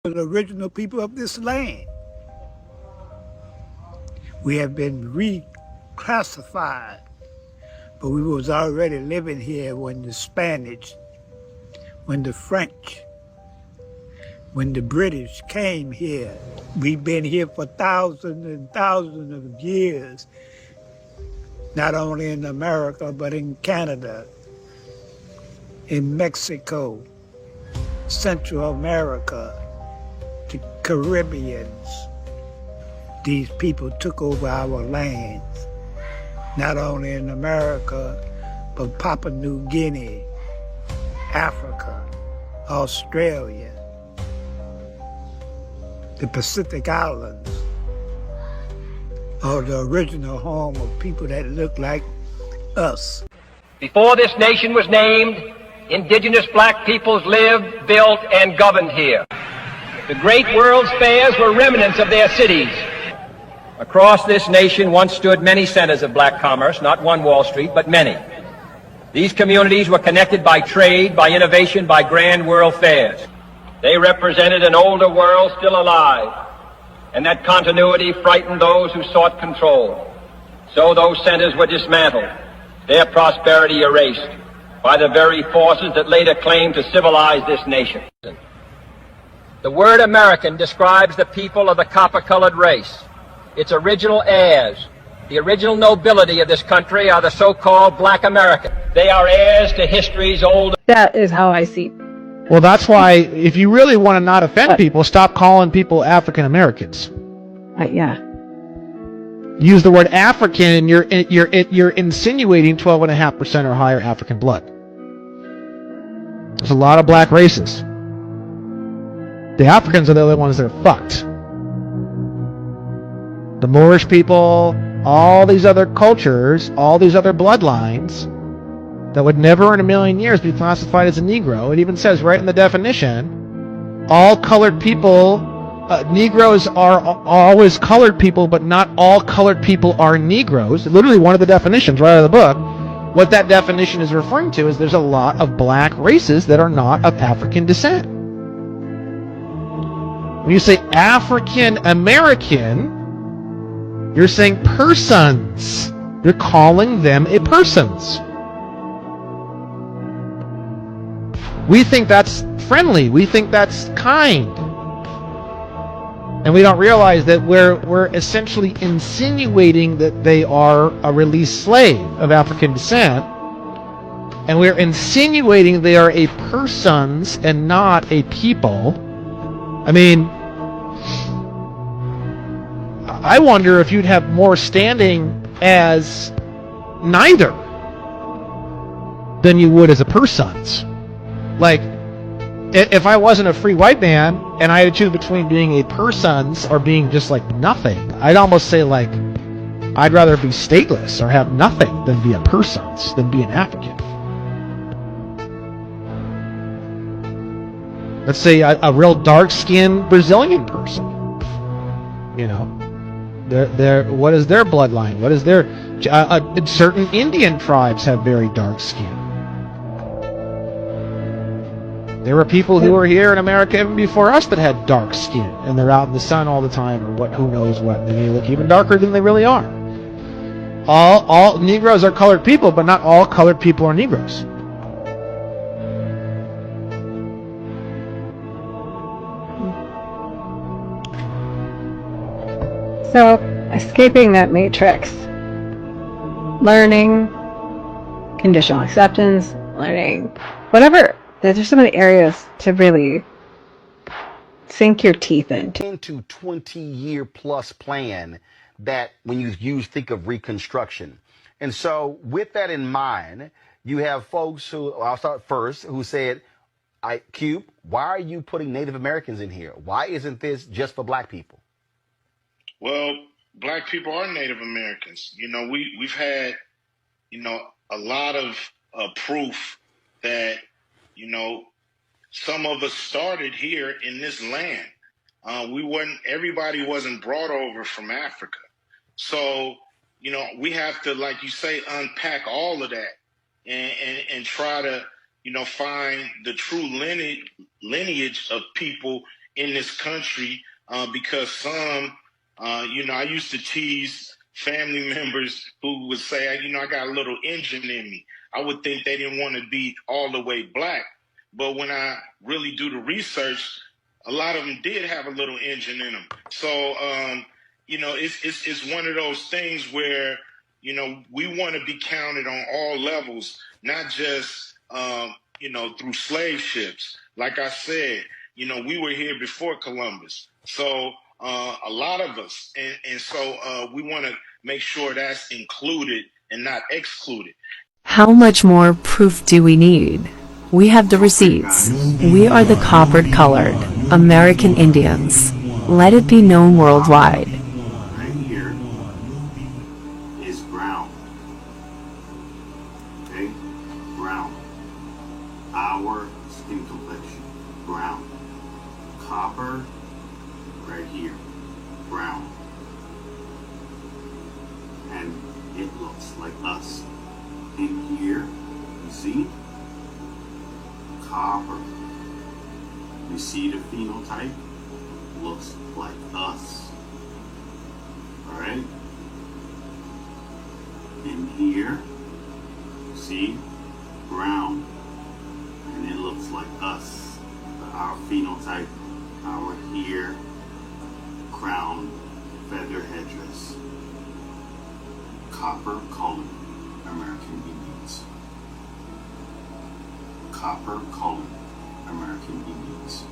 the original people of this land. We have been reclassified, but we was already living here when the Spanish, when the French, when the British came here. We've been here for thousands and thousands of years, not only in America, but in Canada, in Mexico, Central America, the Caribbeans. These people took over our lands, not only in America, but Papua New Guinea, Africa, Australia, the Pacific Islands, are the original home of people that look like us. Before this nation was named, indigenous black peoples lived, built, and governed here. The great world's fairs were remnants of their cities. Across this nation once stood many centers of black commerce, not one Wall Street, but many. These communities were connected by trade, by innovation, by grand world fairs. They represented an older world still alive, and that continuity frightened those who sought control. So those centers were dismantled, their prosperity erased by the very forces that later claimed to civilize this nation. The word American describes the people of the copper-colored race. Its original heirs, the original nobility of this country, are the so-called black Americans. They are heirs to history's old... That is how I see. Well, that's why, if you really want to not offend people, stop calling people African Americans. Yeah. Use the word African, and you're insinuating 12.5% or higher African blood. There's a lot of black races. The Africans are the only ones that are fucked. The Moorish people, all these other cultures, all these other bloodlines that would never in a million years be classified as a Negro. It even says right in the definition, all colored people, Negroes are always colored people, but not all colored people are Negroes. Literally one of the definitions right out of the book. What that definition is referring to is there's a lot of black races that are not of African descent. When you say African American, you're saying persons. You're calling them a persons. We think that's friendly. We think that's kind. And we don't realize that we're essentially insinuating that they are a released slave of African descent. And we're insinuating they are a persons and not a people. I mean, I wonder if you'd have more standing as neither than you would as a persons. Like, if I wasn't a free white man and I had to choose between being a persons or being just like nothing, I'd almost say like, I'd rather be stateless or have nothing than be a persons, than be an African. Let's say a real dark-skinned Brazilian person, you know. What is their bloodline? What is their... certain Indian tribes have very dark skin. There were people who were here in America even before us that had dark skin, and they're out in the sun all the time, or what? Who knows what? And they look even darker than they really are. All Negroes are colored people, but not all colored people are Negroes. So, escaping that matrix, learning, conditional acceptance, learning, whatever. There's so many areas to really sink your teeth into. 10 to 20-year plus plan that when you think of Reconstruction. And so with that in mind, you have folks who, I'll start first, who said, Cube, why are you putting Native Americans in here? Why isn't this just for black people? Well, black people are Native Americans. You know, we've had, you know, a lot of proof that, you know, some of us started here in this land. Everybody wasn't brought over from Africa. So, you know, we have to, like you say, unpack all of that and try to, you know, find the true lineage of people in this country because some, I used to tease family members who would say, I got a little engine in me. I would think they didn't want to be all the way black. But when I really do the research, a lot of them did have a little engine in them. So, it's one of those things where, we want to be counted on all levels, not just, through slave ships. Like I said, we were here before Columbus. So a lot of us. And so we want to make sure that's included and not excluded. How much more proof do we need? We have the receipts. We are the copper-colored American Indians. Let it be known worldwide. Right here is brown. Okay? Brown. Our skin complexion. Brown. Copper. Right here. Brown. And it looks like us. In here, you see? Copper. You see the phenotype? Looks like us. Alright? In here, see? Brown. And it looks like us. Our phenotype, our hair, crown, feather headdress. Copper colored American Indians. Copper colored American Indians.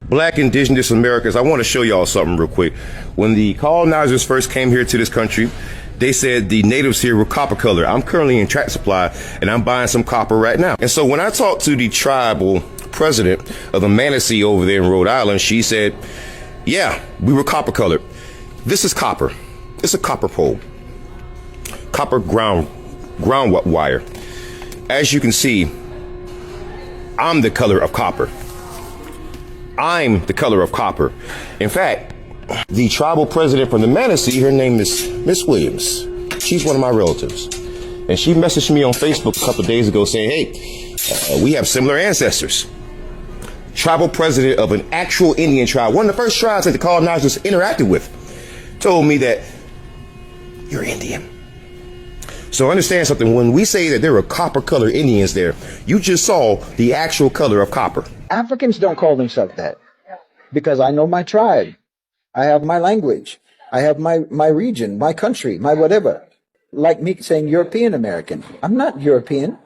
Black indigenous Americans, I want to show y'all something real quick. When the colonizers first came here to this country, they said the natives here were copper colored. I'm currently in Tract Supply and I'm buying some copper right now. And so when I talked to the tribal president of the Manatee over there in Rhode Island, she said, yeah, we were copper colored. This is copper. It's a copper pole. Copper ground wire. As you can see, I'm the color of copper. I'm the color of copper. In fact, the tribal president from the Manatee, her name is Miss Williams. She's one of my relatives. And she messaged me on Facebook a couple of days ago saying, hey, we have similar ancestors. Tribal president of an actual Indian tribe, one of the first tribes that the colonizers interacted with, told me that you're Indian. So understand something, when we say that there are copper colored Indians there, you just saw the actual color of copper. Africans don't call themselves that because I know my tribe. I have my language. I have my region, my country, my whatever. Like me saying European American. I'm not European.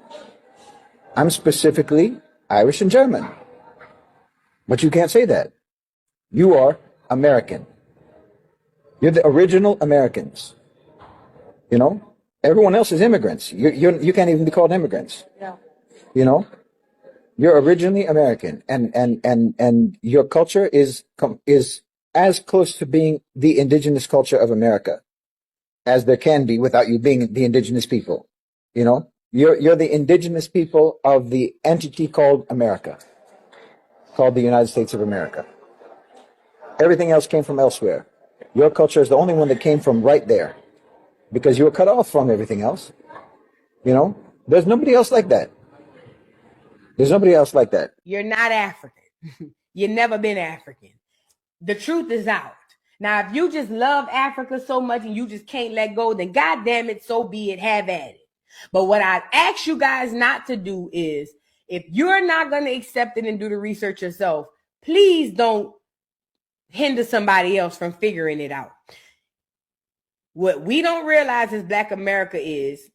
I'm specifically Irish and German. But you can't say that. You are American. You're the original Americans. You know? Everyone else is immigrants. You can't even be called immigrants. No. You know? You're originally American, and your culture is as close to being the indigenous culture of America as there can be without you being the indigenous people. You know? You're the indigenous people of the entity called America, called the United States of America. Everything else came from elsewhere. Your culture is the only one that came from right there, because you were cut off from everything else. You know? There's nobody else like that. There's nobody else like that. You're not African. You've never been African. The truth is out. Now, if you just love Africa so much and you just can't let go, then God damn it, so be it, have at it. But what I ask you guys not to do is, if you're not going to accept it and do the research yourself, please don't hinder somebody else from figuring it out. What we don't realize as Black America is,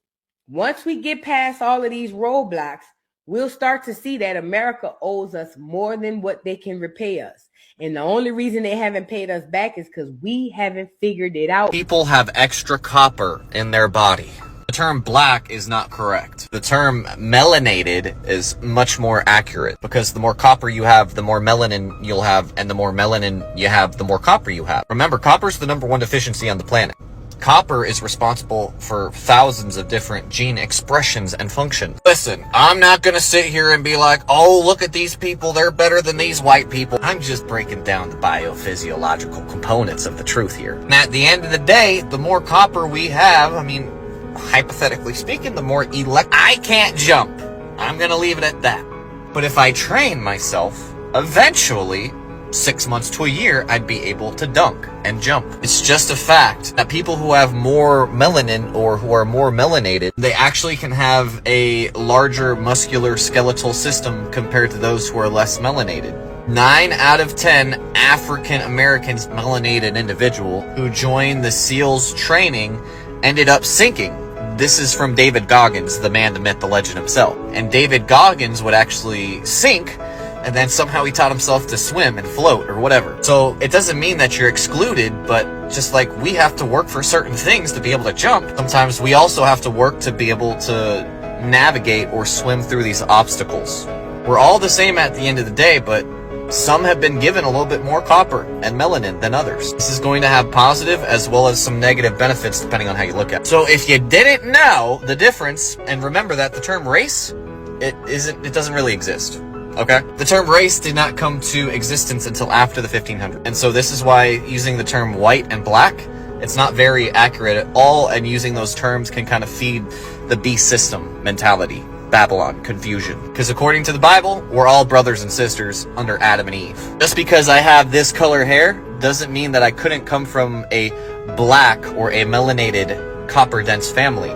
once we get past all of these roadblocks, we'll start to see that America owes us more than what they can repay us. And the only reason they haven't paid us back is because we haven't figured it out. People have extra copper in their body. The term black is not correct. The term melanated is much more accurate, because the more copper you have, the more melanin you'll have, and the more melanin you have, the more copper you have. Remember, copper is the #1 deficiency on the planet. Copper is responsible for thousands of different gene expressions and functions. Listen, I'm not gonna sit here and be like, oh, look at these people, they're better than these white people. I'm just breaking down the biophysiological components of the truth here. And at the end of the day, the more copper we have, I mean, hypothetically speaking, the more I can't jump. I'm gonna leave it at that. But if I train myself, eventually, 6 months to a year, I'd be able to dunk and jump. It's just a fact that people who have more melanin or who are more melanated, they actually can have a larger muscular skeletal system compared to those who are less melanated. 9 out of 10 African Americans melanated individual who joined the SEALs training ended up sinking. This is from David Goggins, the man, the myth, the legend himself. And David Goggins would actually sink, and then somehow he taught himself to swim and float or whatever. So it doesn't mean that you're excluded, but just like we have to work for certain things to be able to jump, sometimes we also have to work to be able to navigate or swim through these obstacles. We're all the same at the end of the day, but some have been given a little bit more copper and melanin than others. This is going to have positive as well as some negative benefits depending on how you look at it. So if you didn't know the difference, and remember that the term race, it doesn't really exist. Okay? The term race did not come to existence until after the 1500s. And so this is why using the term white and black, it's not very accurate at all, and using those terms can kind of feed the beast system mentality. Babylon, confusion. Because according to the Bible, we're all brothers and sisters under Adam and Eve. Just because I have this color hair doesn't mean that I couldn't come from a black or a melanated copper-dense family.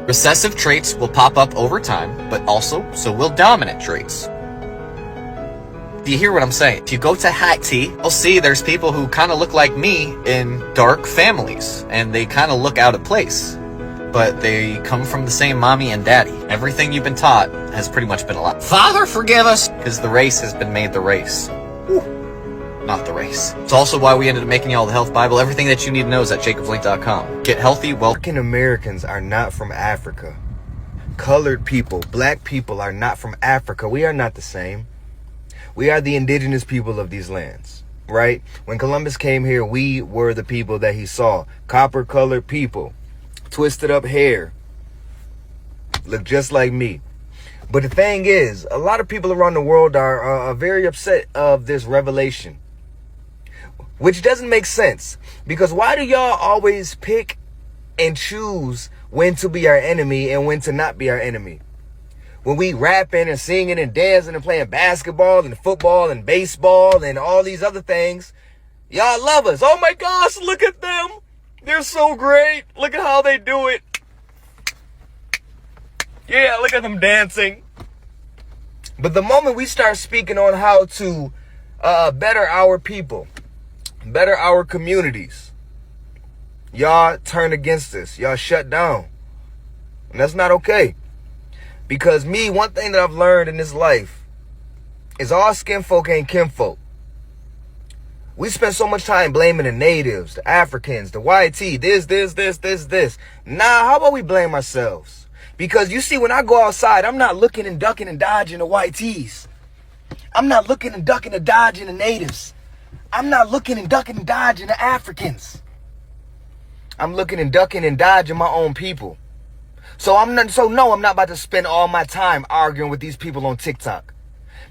Recessive traits will pop up over time, but also so will dominant traits. Do you hear what I'm saying? If you go to Haiti, you'll see there's people who kind of look like me in dark families, and they kind of look out of place. But they come from the same mommy and daddy. Everything you've been taught has pretty much been a lie. Father, forgive us! Because the race has been made the race. Whew. Not the race. It's also why we ended up making y'all the Health Bible. Everything that you need to know is at jacobslink.com. Get healthy, well... African Americans are not from Africa. Colored people, black people are not from Africa. We are not the same. We are the indigenous people of these lands, right? When Columbus came here, we were the people that he saw. Copper-colored people. Twisted up hair, look just like me. But the thing is, a lot of people around the world are very upset of this revelation, which doesn't make sense, because why do y'all always pick and choose when to be our enemy and when to not be our enemy? When we rapping and singing and dancing and playing basketball and football and baseball and all these other things, y'all love us. Oh my gosh, look at them. They're so great. Look at how they do it. Yeah, look at them dancing. But the moment we start speaking on how to better our people, better our communities, y'all turn against us. Y'all shut down. And that's not okay. Because one thing that I've learned in this life is all skin folk ain't kinfolk. We spend so much time blaming the natives, the Africans, the YT, this. Nah, how about we blame ourselves? Because you see, when I go outside, I'm not looking and ducking and dodging the YTs. I'm not looking and ducking and dodging the natives. I'm not looking and ducking and dodging the Africans. I'm looking and ducking and dodging my own people. So I'm not about to spend all my time arguing with these people on TikTok.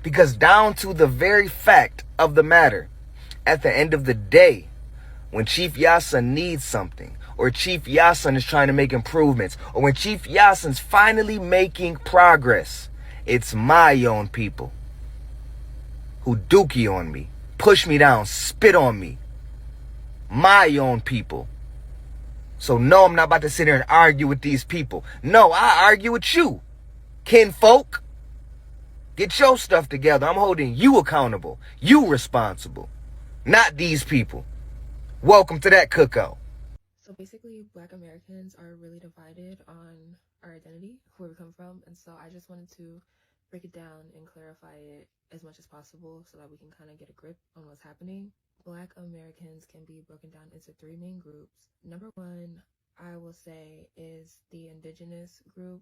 Because down to the very fact of the matter, at the end of the day, when Chief Yasin needs something, or Chief Yasin is trying to make improvements, or when Chief Yasin's finally making progress, it's my own people who dookie on me, push me down, spit on me. My own people. So no, I'm not about to sit here and argue with these people. No, I argue with you, kinfolk. Get your stuff together. I'm holding you accountable. You responsible. Not these people. Welcome to that cookout. So basically, Black Americans are really divided on our identity, where we come from, and so I just wanted to break it down and clarify it as much as possible so that we can kind of get a grip on what's happening. Black Americans can be broken down into 3 main groups. Number 1, I will say, is the indigenous group.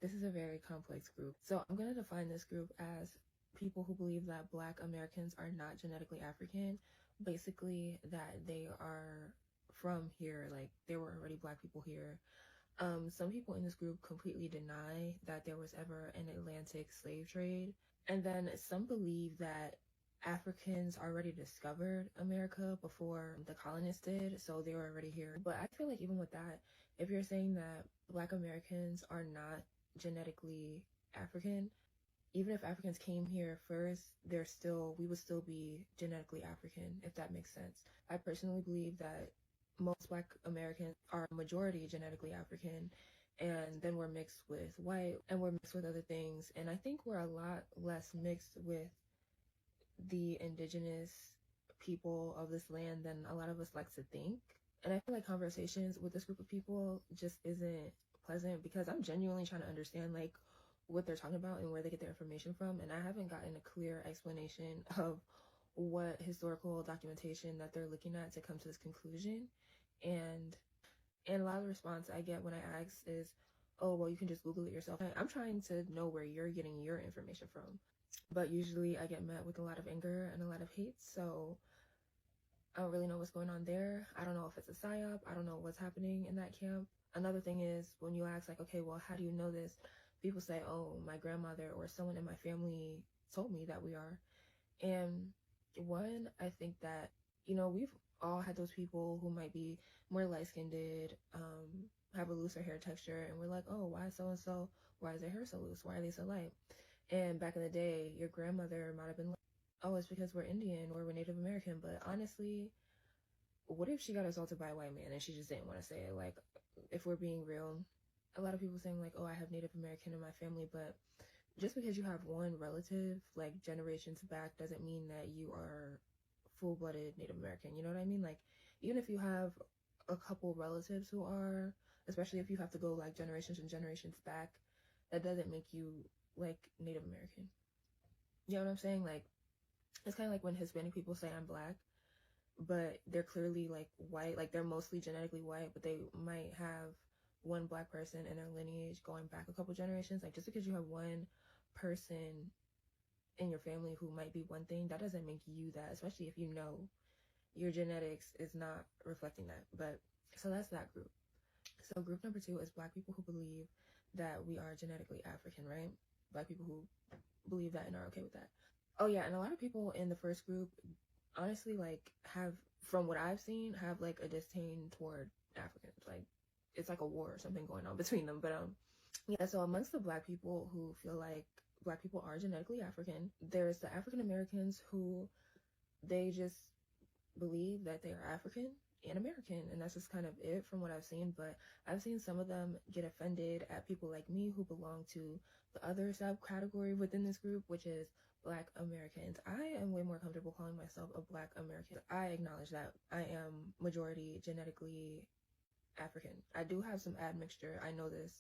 This is a very complex group. So I'm going to define this group as people who believe that Black Americans are not genetically African, basically that they are from here, like there were already Black people here. Some people in this group completely deny that there was ever an Atlantic slave trade, and then some believe that Africans already discovered America before the colonists did, so they were already here. But I feel like even with that, if you're saying that Black Americans are not genetically African, even if Africans came here first, we would still be genetically African, if that makes sense. I personally believe that most Black Americans are majority genetically African, and then we're mixed with white, and we're mixed with other things. And I think we're a lot less mixed with the indigenous people of this land than a lot of us like to think. And I feel like conversations with this group of people just isn't pleasant, because I'm genuinely trying to understand like what they're talking about and where they get their information from, and I haven't gotten a clear explanation of what historical documentation that they're looking at to come to this conclusion. And a lot of the response I get when I ask is, oh, well, you can just Google it yourself. I'm trying to know where you're getting your information from. But usually I get met with a lot of anger and a lot of hate, so I don't really know what's going on there. I don't know if it's a psyop. I don't know what's happening in that camp. Another thing is, when you ask like, okay, well, how do you know this? People say, oh, my grandmother or someone in my family told me that we are. And one, I think that, we've all had those people who might be more light-skinned, have a looser hair texture, and we're like, oh, why so-and-so? Why is their hair so loose? Why are they so light? And back in the day, your grandmother might have been like, oh, it's because we're Indian or we're Native American. But honestly, what if she got assaulted by a white man and she just didn't want to say it? Like, if we're being real, a lot of people saying like, oh, I have Native American in my family, but just because you have one relative like generations back doesn't mean that you are full-blooded Native American. You know what I mean? Like, even if you have a couple relatives who are, especially if you have to go like generations and generations back, that doesn't make you like Native American. You know what I'm saying? Like, it's kind of like when Hispanic people say I'm Black, but they're clearly like white, like they're mostly genetically white, but they might have one Black person in their lineage going back a couple generations. Like, just because you have one person in your family who might be one thing, that doesn't make you that, especially if you know your genetics is not reflecting that. But so that's that group. So group number 2 is Black people who believe that we are genetically African, right? Black people who believe that and are okay with that. Oh yeah, and a lot of people in the first group honestly like have, from what I've seen, have like a disdain toward Africans. Like, it's like a war or something going on between them. But yeah, so amongst the Black people who feel like Black people are genetically African, there's the African Americans who they just believe that they are African and American, and that's just kind of it from what I've seen. But I've seen some of them get offended at people like me who belong to the other subcategory within this group, which is Black Americans. I am way more comfortable calling myself a Black American. I acknowledge that I am majority genetically African. I do have some admixture, I know this.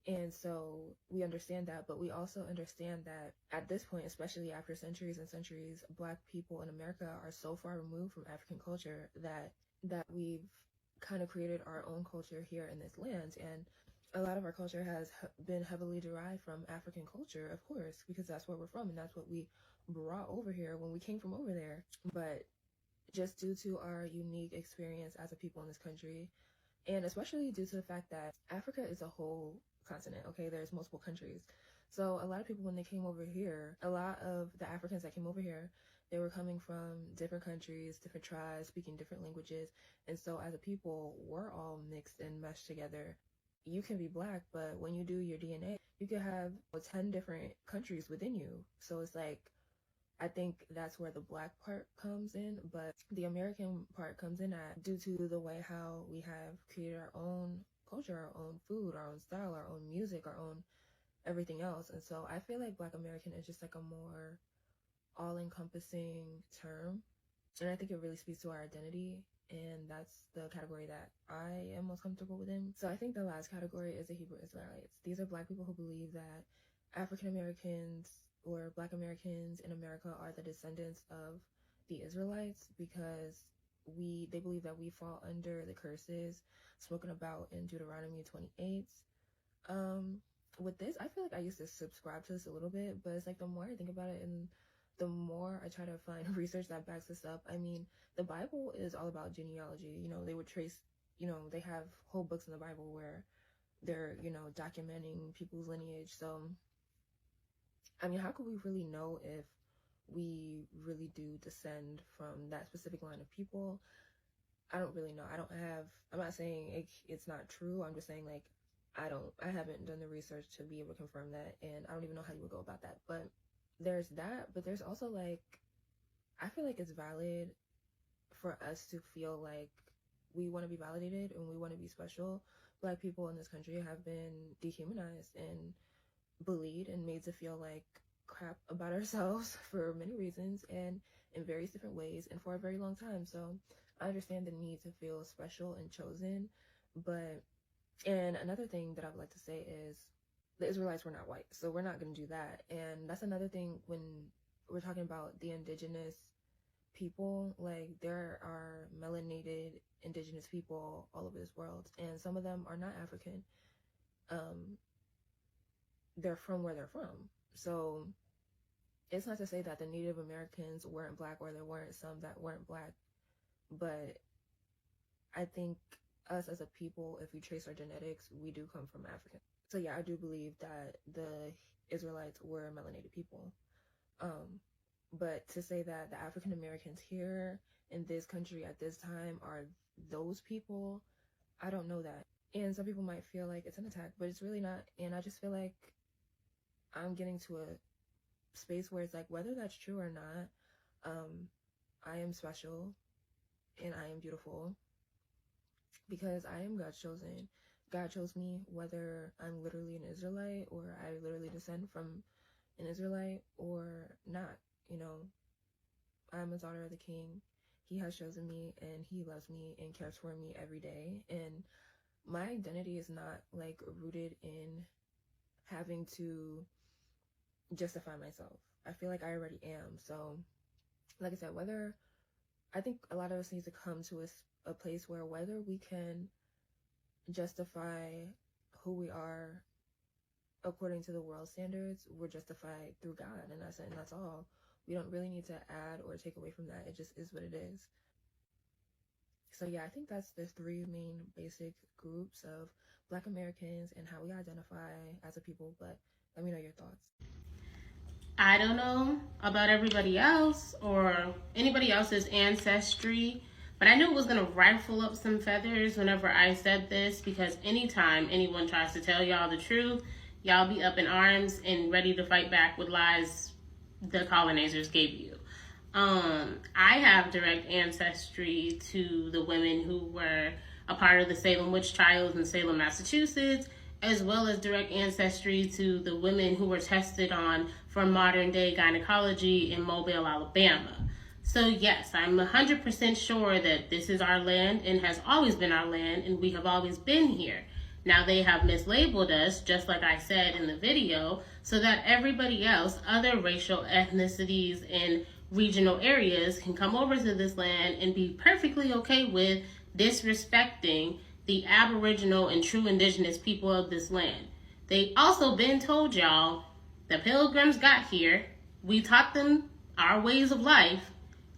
And so we understand that, but we also understand that at this point, especially after centuries and centuries, Black people in America are so far removed from African culture that we've kind of created our own culture here in this land. And a lot of our culture has been heavily derived from African culture, of course, because that's where we're from and that's what we brought over here when we came from over there. But just due to our unique experience as a people in this country, and especially due to the fact that Africa is a whole continent, okay? There's multiple countries. So a lot of people, when they came over here, a lot of the Africans that came over here, they were coming from different countries, different tribes, speaking different languages. And so as a people, we're all mixed and meshed together. You can be Black, but when you do your DNA, you could have 10 different countries within you. So it's like, I think that's where the Black part comes in, but the American part comes in at due to the way how we have created our own culture, our own food, our own style, our own music, our own everything else. And so I feel like Black American is just like a more all-encompassing term, and I think it really speaks to our identity, and that's the category that I am most comfortable within. So I think the last category is the Hebrew Israelites. These are Black people who believe that African Americans or Black Americans in America are the descendants of the Israelites, because they believe that we fall under the curses spoken about in Deuteronomy 28. With this, I feel like I used to subscribe to this a little bit, but it's like the more I think about it and the more I try to find research that backs this up. I mean, the Bible is all about genealogy. They would trace, they have whole books in the Bible where they're, documenting people's lineage. So, I mean, how could we really know if we really do descend from that specific line of people? I don't really know. I'm not saying it's not true. I'm just saying, like, I haven't done the research to be able to confirm that, and I don't even know how you would go about that. But there's that, but there's also like, I feel like it's valid for us to feel like we want to be validated and we want to be special. Black people in this country have been dehumanized and bullied and made to feel like crap about ourselves for many reasons and in various different ways and for a very long time. So I understand the need to feel special and chosen. But, and another thing that I would like to say is the Israelites were not white, so we're not going to do that. And that's another thing when we're talking about the indigenous people. Like, there are melanated indigenous people all over this world, and some of them are not African. They're from where they're from. So it's not to say that the Native Americans weren't black or there weren't some that weren't black, but I think us as a people, if we trace our genetics, we do come from Africa. So yeah, I do believe that the Israelites were melanated people. But to say that the African Americans here in this country at this time are those people, I don't know that. And some people might feel like it's an attack, but it's really not. And I just feel like I'm getting to a space where it's like, whether that's true or not, I am special and I am beautiful because I am God's chosen. God chose me, whether I'm literally an Israelite or I literally descend from an Israelite or not. You know, I'm a daughter of the King. He has chosen me and he loves me and cares for me every day. And my identity is not like rooted in having to justify myself. I feel like I already am. So, like I said, I think a lot of us need to come to a place where whether we can justify who we are according to the world standards, we're justified through God, and that's all. We don't really need to add or take away from that. It just is what it is. So yeah, I think that's the three main basic groups of Black Americans and how we identify as a people. But let me know your thoughts. I don't know about everybody else or anybody else's ancestry, but I knew it was going to rifle up some feathers whenever I said this, because anytime anyone tries to tell y'all the truth, y'all be up in arms and ready to fight back with lies the colonizers gave you. I have direct ancestry to the women who were a part of the Salem witch trials in Salem, Massachusetts, as well as direct ancestry to the women who were tested on for modern day gynecology in Mobile, Alabama. So yes, I'm 100% sure that this is our land and has always been our land, and we have always been here. Now they have mislabeled us, just like I said in the video, so that everybody else, other racial ethnicities and regional areas can come over to this land and be perfectly okay with disrespecting the Aboriginal and true indigenous people of this land. They also been told y'all the pilgrims got here, we taught them our ways of life,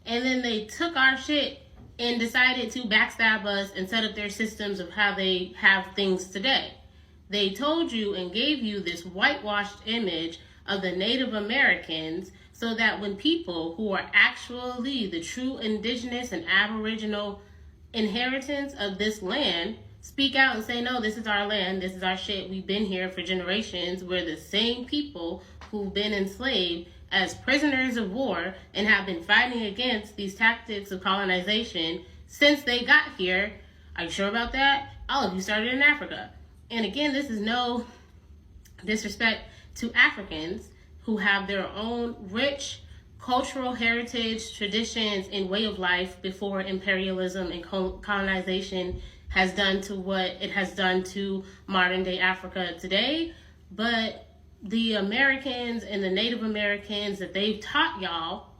and then they took our shit and decided to backstab us and set up their systems of how they have things today. They told you and gave you this whitewashed image of the Native Americans so that when people who are actually the true indigenous and Aboriginal inheritance of this land speak out and say, no, this is our land, this is our shit, we've been here for generations, we're the same people who've been enslaved as prisoners of war and have been fighting against these tactics of colonization since they got here. Are you sure about that? All of you started in Africa. And again, this is no disrespect to Africans who have their own rich cultural heritage, traditions, and way of life before imperialism and colonization has done to what it has done to modern day Africa today. But the Americans and the Native Americans that they've taught y'all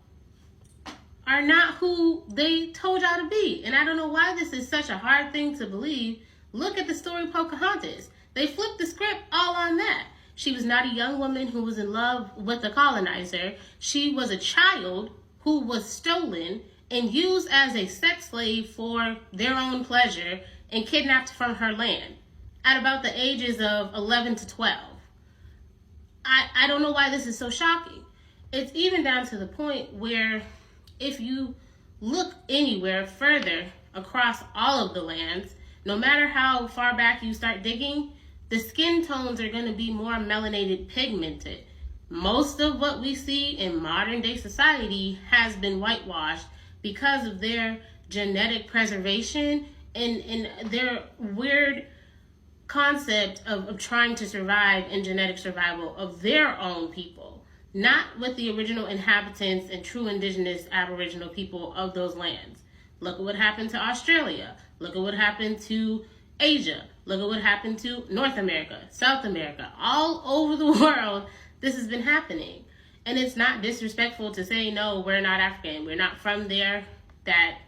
are not who they told y'all to be. And I don't know why this is such a hard thing to believe. Look at the story Pocahontas. They flipped the script all on that. She was not a young woman who was in love with the colonizer. She was a child who was stolen and used as a sex slave for their own pleasure and kidnapped from her land at about the ages of 11 to 12. I don't know why this is so shocking. It's even down to the point where if you look anywhere further across all of the lands, no matter how far back you start digging, the skin tones are going to be more melanated, pigmented. Most of what we see in modern day society has been whitewashed because of their genetic preservation and their weird concept of trying to survive in genetic survival of their own people, not with the original inhabitants and true indigenous aboriginal people of those lands. Look at what happened to Australia. Look at what happened to Asia. Look at what happened to North America, South America, all over the world. This has been happening. And it's not disrespectful to say, no, we're not African. We're not from there. That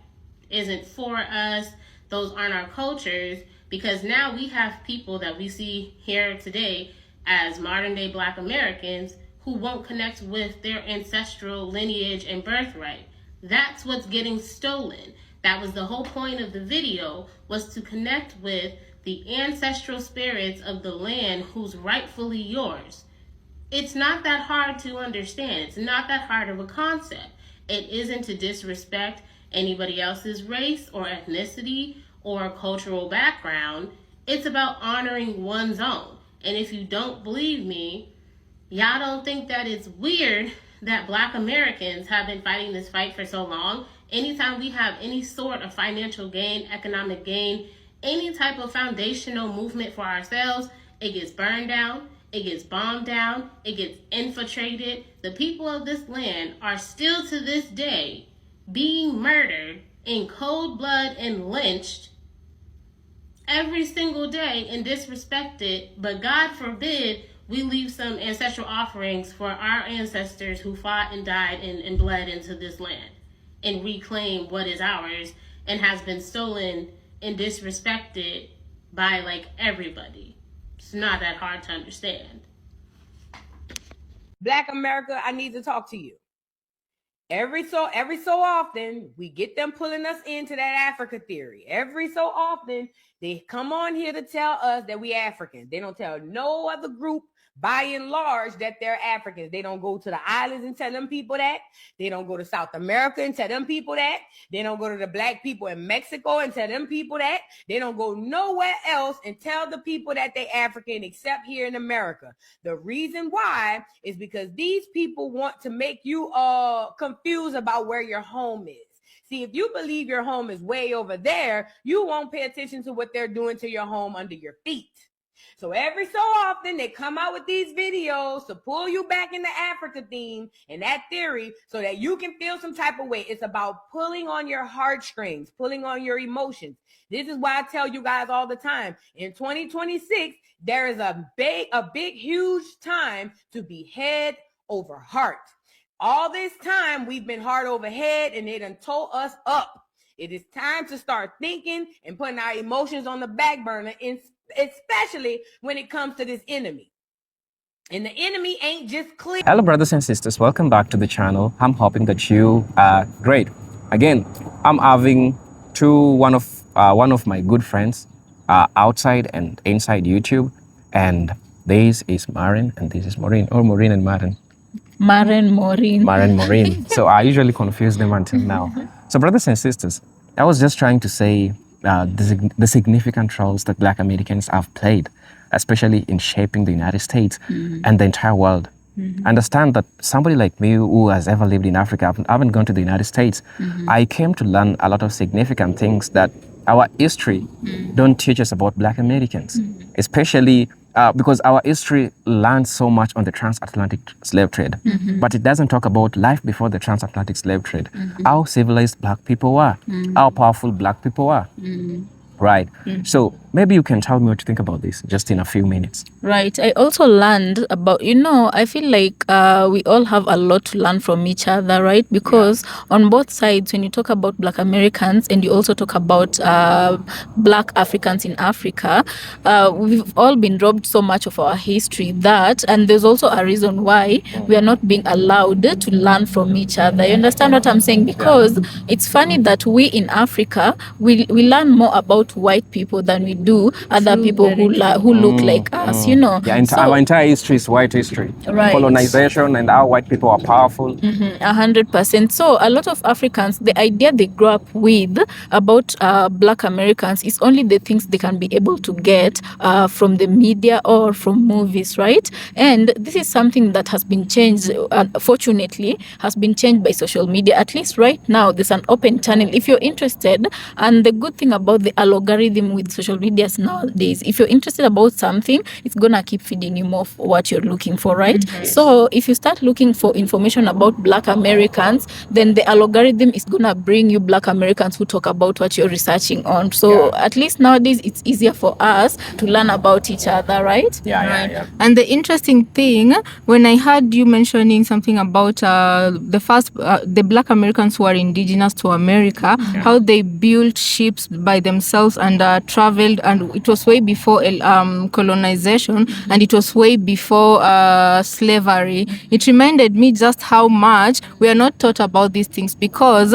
isn't for us. Those aren't our cultures. Because now we have people that we see here today as modern day Black Americans who won't connect with their ancestral lineage and birthright. That's what's getting stolen. That was the whole point of the video, was to connect with the ancestral spirits of the land who's rightfully yours. It's not that hard to understand. It's not that hard of a concept. It isn't to disrespect anybody else's race or ethnicity or cultural background. It's about honoring one's own. And if you don't believe me, y'all don't think that it's weird that Black Americans have been fighting this fight for so long. Anytime we have any sort of financial gain, economic gain, any type of foundational movement for ourselves, it gets burned down, it gets bombed down, it gets infiltrated. The people of this land are still to this day being murdered in cold blood and lynched every single day and disrespected. But God forbid we leave some ancestral offerings for our ancestors who fought and died and bled into this land and reclaim what is ours and has been stolen and disrespected by like everybody. It's not that hard to understand. Black America, I need to talk to you. Every so often, we get them pulling us into that Africa theory. Every so often, they come on here to tell us that we African. They don't tell no other group, by and large, that they're Africans. They don't go to the islands and tell them people that. They don't go to South America and tell them people that. They don't go to the Black people in Mexico and tell them people that. They don't go nowhere else and tell the people that they African except here in America. The reason why is because these people want to make you confused about where your home is. See, if you believe your home is way over there, you won't pay attention to what they're doing to your home under your feet. So every so often they come out with these videos to pull you back in the Africa theme and that theory so that you can feel some type of way. It's about pulling on your heartstrings, pulling on your emotions. This is why I tell you guys all the time, in 2026, there is a big, huge time to be head over heart. All this time we've been heart over head and they done tore us up. It is time to start thinking and putting our emotions on the back burner, especially when it comes to this enemy. And the enemy ain't just clear. Hello brothers and sisters, welcome back to the channel. I'm hoping that you are great. Again, I'm having one of my good friends outside and inside YouTube, and this is Marin and this is Maureen, or Maureen and Marin. Maureen. So I usually confuse them until now. So brothers and sisters, I was just trying to say the significant roles that Black Americans have played, especially in shaping the United States and the entire world. Understand that somebody like me who has ever lived in Africa, I haven't gone to the United States, I came to learn a lot of significant things that our history don't teach us about Black Americans, especially because our history learns so much on the transatlantic slave trade, but it doesn't talk about life before the transatlantic slave trade, how civilized Black people were, how powerful Black people were. Right. So maybe you can tell me what you think about this just in a few minutes. Right. I also learned about, I feel like we all have a lot to learn from each other, right? Because on both sides, when you talk about Black Americans and you also talk about Black Africans in Africa, we've all been robbed so much of our history and there's also a reason why we are not being allowed to learn from each other. You understand what I'm saying? Because it's funny that we in Africa, we learn more about white people than we subdue other people who look like us, you know. Yeah, our entire history is white history. Right. Colonization and how white people are powerful. 100%. So a lot of Africans, the idea they grow up with about Black Americans is only the things they can be able to get from the media or from movies, right? And this is something that has been changed, fortunately, has been changed by social media. At least right now, there's an open channel if you're interested. And the good thing about the algorithm with social medias nowadays, if you're interested about something, it's gonna keep feeding you more of what you're looking for, right? So if you start looking for information about Black Americans, then the algorithm is gonna bring you Black Americans who talk about what you're researching on. So at least nowadays it's easier for us to learn about each other, right? Yeah. And the interesting thing, when I heard you mentioning something about the Black Americans who are indigenous to America, how they built ships by themselves and traveled, and it was way before colonization, and it was way before slavery. It reminded me just how much we are not taught about these things, because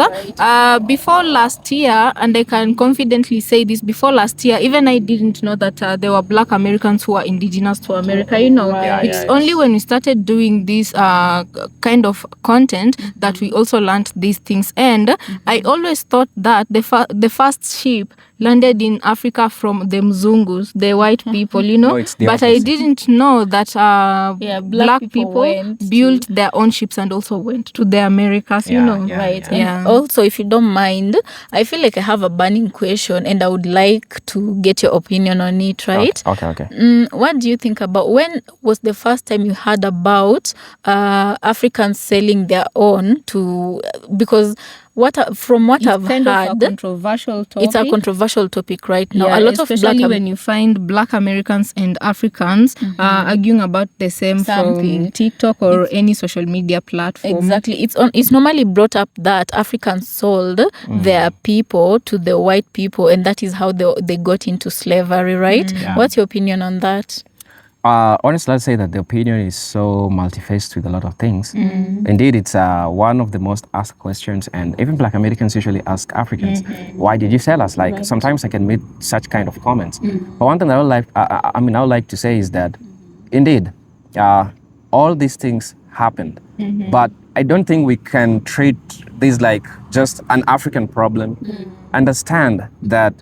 before last year, and I can confidently say this, before last year, even I didn't know that there were Black Americans who are indigenous to America, you know. It's only when we started doing this kind of content that we also learned these things. And I always thought that the first ship landed in Africa from the Mzungus, the white people, you know. No, it's the but I opposite. didn't know that Black people built their own ships and also went to the Americas, you know. And also, if you don't mind, I feel like I have a burning question and I would like to get your opinion on it, right? Okay. What do you think about, when was the first time you heard about Africans selling their own to, because from what I've kind heard, of a controversial topic. It's a controversial topic right now. Yeah, a lot of especially when you find Black Americans and Africans arguing about the same Something. from TikTok or any social media platform. Exactly. It's normally brought up that Africans sold their people to the white people, and that is how they got into slavery, right? What's your opinion on that? Honestly, I'd say that the opinion is so multifaceted with a lot of things. Indeed, it's one of the most asked questions, and even Black Americans usually ask Africans, why did you sell us? Like, sometimes I can meet such kind of comments. But one thing I would like to say is that, indeed, all these things happened, but I don't think we can treat this like just an African problem. Understand that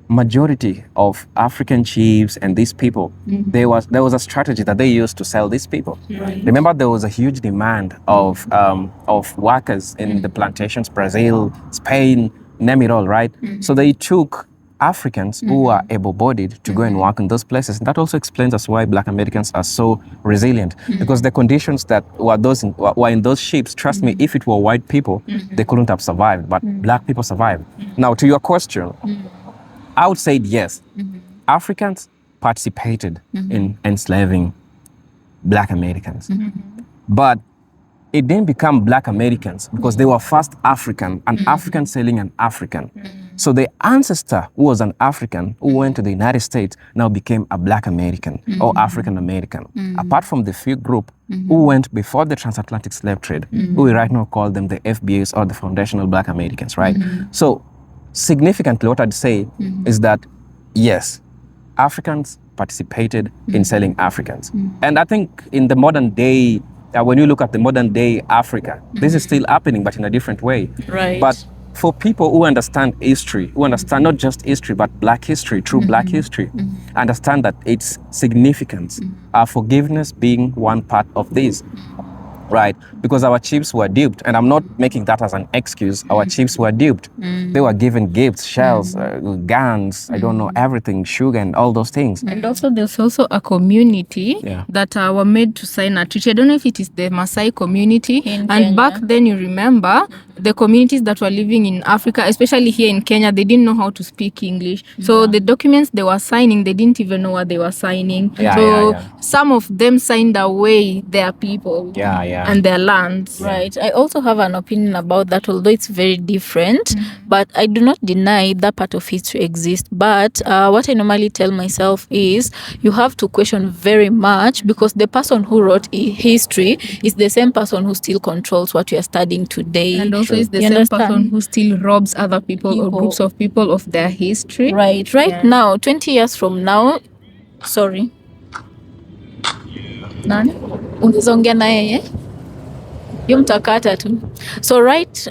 majority of African chiefs and these people, there was a strategy that they used to sell these people. Remember, there was a huge demand of workers in the plantations, Brazil, Spain, name it all, right? So they took Africans who are able-bodied to go and work in those places. And that also explains us why Black Americans are so resilient, because the conditions that were in those ships, trust me, if it were white people, they couldn't have survived, but Black people survived. Now, to your question, I would say yes. Africans participated in enslaving Black Americans. But it didn't become Black Americans because they were first African, an African selling an African. So the ancestor who was an African who went to the United States now became a Black American or African American. Apart from the few group who went before the transatlantic slave trade, who we right now call them the FBAs or the foundational Black Americans, right? So significantly, what I'd say is that, yes, Africans participated in selling Africans. And I think in the modern day, when you look at the modern day Africa, this is still happening, but in a different way. Right. But for people who understand history, who understand not just history, but Black history, true Black history, understand that its significance, forgiveness being one part of this. Right, because our chiefs were duped, and I'm not making that as an excuse. Our chiefs were duped. They were given gifts, shells, guns, I don't know, everything, sugar and all those things. And also there's also a community that were made to sign a treaty. I don't know if it is the Maasai community. And Kenya. back then, you remember, the communities that were living in Africa, especially here in Kenya, they didn't know how to speak English. So the documents they were signing, they didn't even know what they were signing. Some of them signed away their people and their lands. Right. I also have an opinion about that, although it's very different. But I do not deny that part of history exists. But what I normally tell myself is you have to question very much, because the person who wrote history is the same person who still controls what we are studying today. And also true. is the You same understand? person who still robs other people or groups of people of their history. Right now, 20 years from now, sorry. Nani? Unaweza ongea na yeye? Hiyo mtakata tu. So right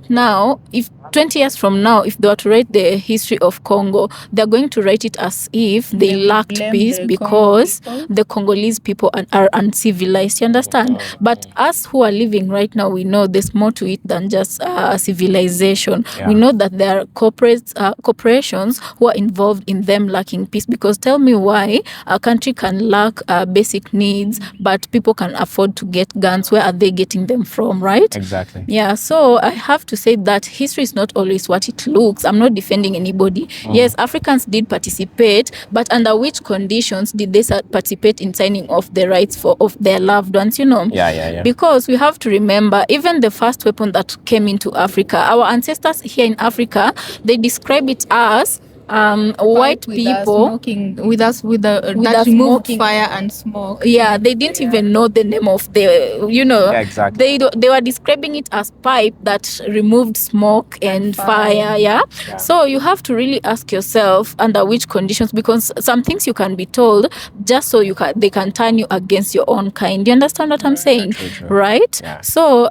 now, if 20 years from now, if they were to write the history of Congo, they're going to write it as if they lacked peace because the Congolese people are uncivilized. You understand? But us who are living right now, we know there's more to it than just civilization. Yeah. We know that there are corporations who are involved in them lacking peace. Because tell me why a country can lack basic needs, but people can afford to get guns. Where are they getting them from, right? Exactly. Yeah, so I have to say that history is not always what it looks. I'm not defending anybody. Yes, Africans did participate, but under which conditions did they participate in signing off the rights of their loved ones, you know? Yeah. Because we have to remember, even the first weapon that came into Africa, our ancestors here in Africa, they describe it as white people that removed fire and smoke. Yeah, they didn't even know the name of the, you know. Yeah, exactly. They were describing it as pipe that removed smoke and fire. Yeah? So you have to really ask yourself under which conditions, because some things you can be told just so they can turn you against your own kind. You understand what I'm saying? True. Right? Yeah. So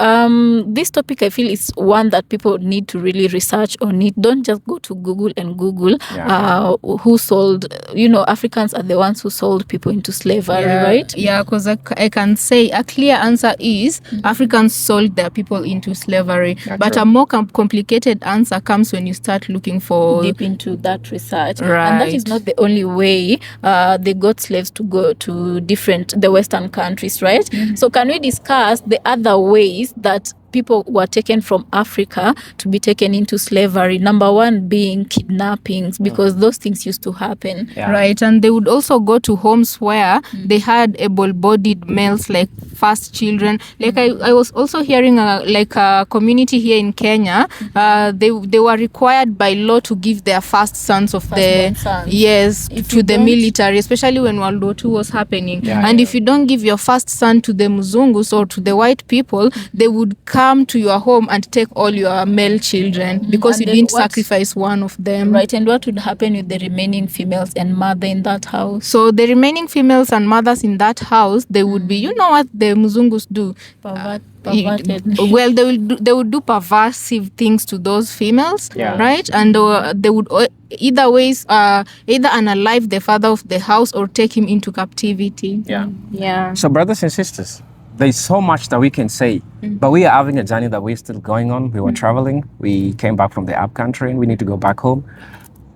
this topic, I feel, is one that people need to really research on it. Don't just go to Google and Google who sold, you know, Africans are the ones who sold people into slavery, right? Yeah, because I can say a clear answer is Africans sold their people into slavery. But a more complicated answer comes when you start looking for deep into that research. Right. And that is not the only way they got slaves to go to the Western countries, right? So can we discuss the other ways that people were taken from Africa to be taken into slavery? Number one being kidnappings, because those things used to happen. Right, and they would also go to homes where they had able-bodied males, like first children. Like I was also hearing a community here in Kenya, they were required by law to give their first sons to the military, especially when World War II was happening. And if you don't give your first son to the Mzungus or to the white people, they would come to your home and take all your male children because you didn't sacrifice one of them. Right, and what would happen with the remaining females and mother in that house? So the remaining females and mothers in that house, they would be, you know what the Mzungus do? Perverted. Well, they would do perversive things to those females, right? And they would either unalive the father of the house or take him into captivity. Yeah. So brothers and sisters, there's so much that we can say, but we are having a journey that we're still going on. We were traveling. We came back from the up country and we need to go back home.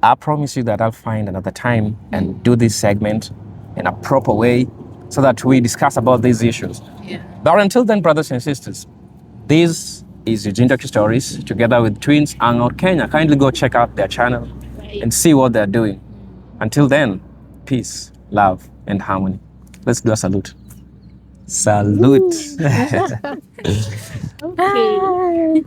I promise you that I'll find another time and do this segment in a proper way so that we discuss about these issues. But until then, brothers and sisters, this is Eugene Stories together with Twins Hangout Kenya. Kindly go check out their channel and see what they're doing. Until then, peace, love, and harmony. Let's do a salute. Salute. Okay.